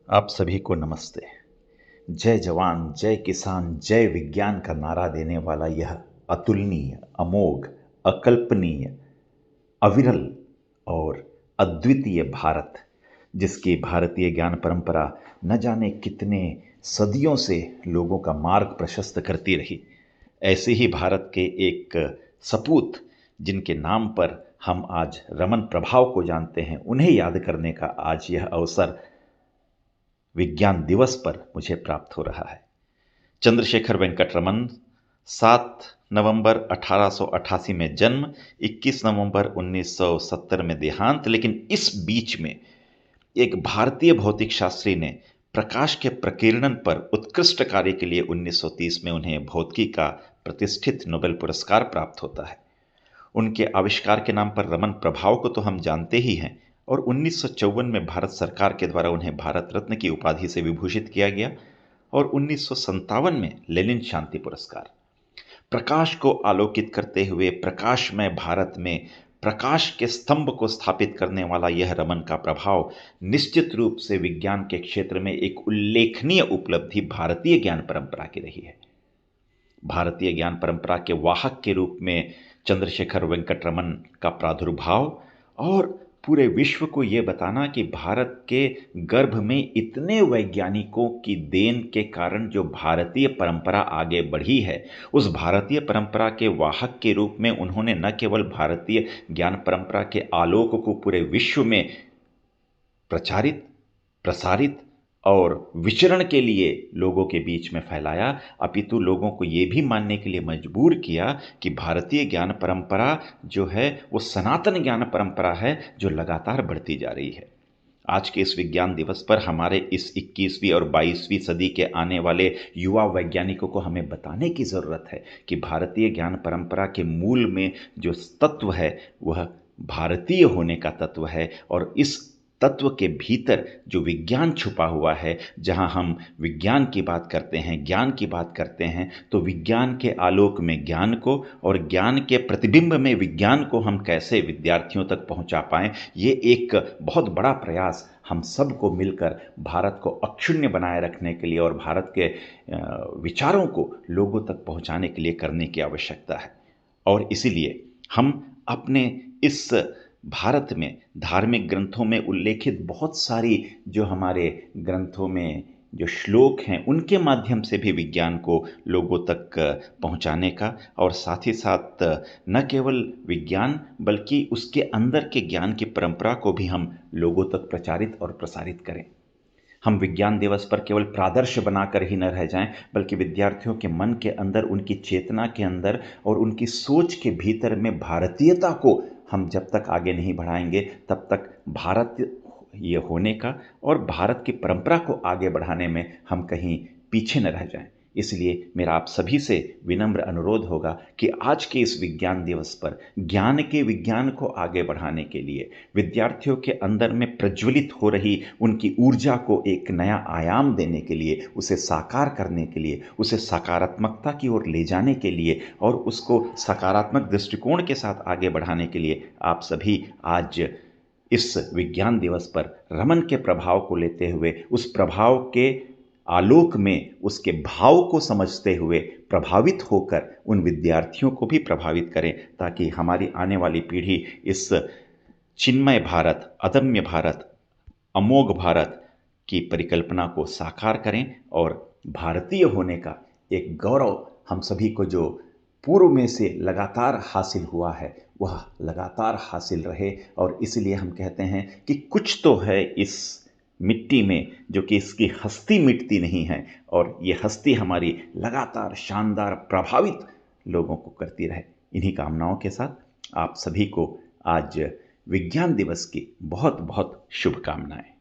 आप सभी को नमस्ते। जय जवान, जय किसान, जय विज्ञान का नारा देने वाला यह अतुलनीय, अमोघ, अकल्पनीय, अविरल और अद्वितीय भारत, जिसकी भारतीय ज्ञान परंपरा न जाने कितने सदियों से लोगों का मार्ग प्रशस्त करती रही। ऐसे ही भारत के एक सपूत, जिनके नाम पर हम आज रमन प्रभाव को जानते हैं, उन्हें याद करने का आज यह अवसर विज्ञान दिवस पर मुझे प्राप्त हो रहा है। चंद्रशेखर वेंकट रमन, 7 नवंबर 1888 में जन्म, 21 नवंबर 1970 में देहांत। लेकिन इस बीच में एक भारतीय भौतिक शास्त्री ने प्रकाश के प्रकीर्णन पर उत्कृष्ट कार्य के लिए 1930 में उन्हें भौतिकी का प्रतिष्ठित नोबेल पुरस्कार प्राप्त होता है। उनके आविष्कार के नाम पर रमन प्रभाव को तो हम जानते ही हैं, और 1954 में भारत सरकार के द्वारा उन्हें भारत रत्न की उपाधि से विभूषित किया गया, और 1957 में लेनिन शांति पुरस्कार। प्रकाश को आलोकित करते हुए प्रकाशमय भारत में प्रकाश के स्तंभ को स्थापित करने वाला यह रमन का प्रभाव निश्चित रूप से विज्ञान के क्षेत्र में एक उल्लेखनीय उपलब्धि भारतीय ज्ञान परंपरा की रही है। भारतीय ज्ञान परंपरा के वाहक के रूप में चंद्रशेखर वेंकट रमन का प्रादुर्भाव, और पूरे विश्व को ये बताना कि भारत के गर्भ में इतने वैज्ञानिकों की देन के कारण जो भारतीय परंपरा आगे बढ़ी है, उस भारतीय परंपरा के वाहक के रूप में उन्होंने न केवल भारतीय ज्ञान परंपरा के आलोक को पूरे विश्व में प्रचारित, प्रसारित और विचरण के लिए लोगों के बीच में फैलाया, अपितु लोगों को ये भी मानने के लिए मजबूर किया कि भारतीय ज्ञान परंपरा जो है वो सनातन ज्ञान परंपरा है, जो लगातार बढ़ती जा रही है। आज के इस विज्ञान दिवस पर हमारे इस 21वीं और 22वीं सदी के आने वाले युवा वैज्ञानिकों को हमें बताने की ज़रूरत है कि भारतीय ज्ञान परंपरा के मूल में जो तत्व है वह भारतीय होने का तत्व है, और इस तत्व के भीतर जो विज्ञान छुपा हुआ है, जहां हम विज्ञान की बात करते हैं, ज्ञान की बात करते हैं, तो विज्ञान के आलोक में ज्ञान को और ज्ञान के प्रतिबिंब में विज्ञान को हम कैसे विद्यार्थियों तक पहुंचा पाएं, ये एक बहुत बड़ा प्रयास हम सबको मिलकर भारत को अक्षुण्य बनाए रखने के लिए और भारत के विचारों को लोगों तक पहुंचाने के लिए करने की आवश्यकता है। और इसीलिए हम अपने इस भारत में धार्मिक ग्रंथों में उल्लेखित बहुत सारी जो हमारे ग्रंथों में जो श्लोक हैं, उनके माध्यम से भी विज्ञान को लोगों तक पहुंचाने का, और साथ ही साथ न केवल विज्ञान बल्कि उसके अंदर के ज्ञान की परंपरा को भी हम लोगों तक प्रचारित और प्रसारित करें। हम विज्ञान दिवस पर केवल प्रादर्श बनाकर ही न रह जाएं, बल्कि विद्यार्थियों के मन के अंदर, उनकी चेतना के अंदर और उनकी सोच के भीतर में भारतीयता को हम जब तक आगे नहीं बढ़ाएंगे, तब तक भारत ये होने का और भारत की परंपरा को आगे बढ़ाने में हम कहीं पीछे न रह जाएं। इसलिए मेरा आप सभी से विनम्र अनुरोध होगा कि आज के इस विज्ञान दिवस पर ज्ञान के विज्ञान को आगे बढ़ाने के लिए, विद्यार्थियों के अंदर में प्रज्वलित हो रही उनकी ऊर्जा को एक नया आयाम देने के लिए, उसे साकार करने के लिए, उसे सकारात्मकता की ओर ले जाने के लिए और उसको सकारात्मक दृष्टिकोण के साथ आगे बढ़ाने के लिए आप सभी आज इस विज्ञान दिवस पर रमन के प्रभाव को लेते हुए, उस प्रभाव के आलोक में उसके भाव को समझते हुए प्रभावित होकर उन विद्यार्थियों को भी प्रभावित करें, ताकि हमारी आने वाली पीढ़ी इस चिन्मय भारत, अदम्य भारत, अमोघ भारत की परिकल्पना को साकार करें और भारतीय होने का एक गौरव हम सभी को जो पूर्व में से लगातार हासिल हुआ है, वह लगातार हासिल रहे। और इसलिए हम कहते हैं कि कुछ तो है इस मिट्टी में जो कि इसकी हस्ती मिटती नहीं है, और ये हस्ती हमारी लगातार शानदार प्रभावित लोगों को करती रहे। इन्हीं कामनाओं के साथ आप सभी को आज विज्ञान दिवस की बहुत बहुत शुभकामनाएं।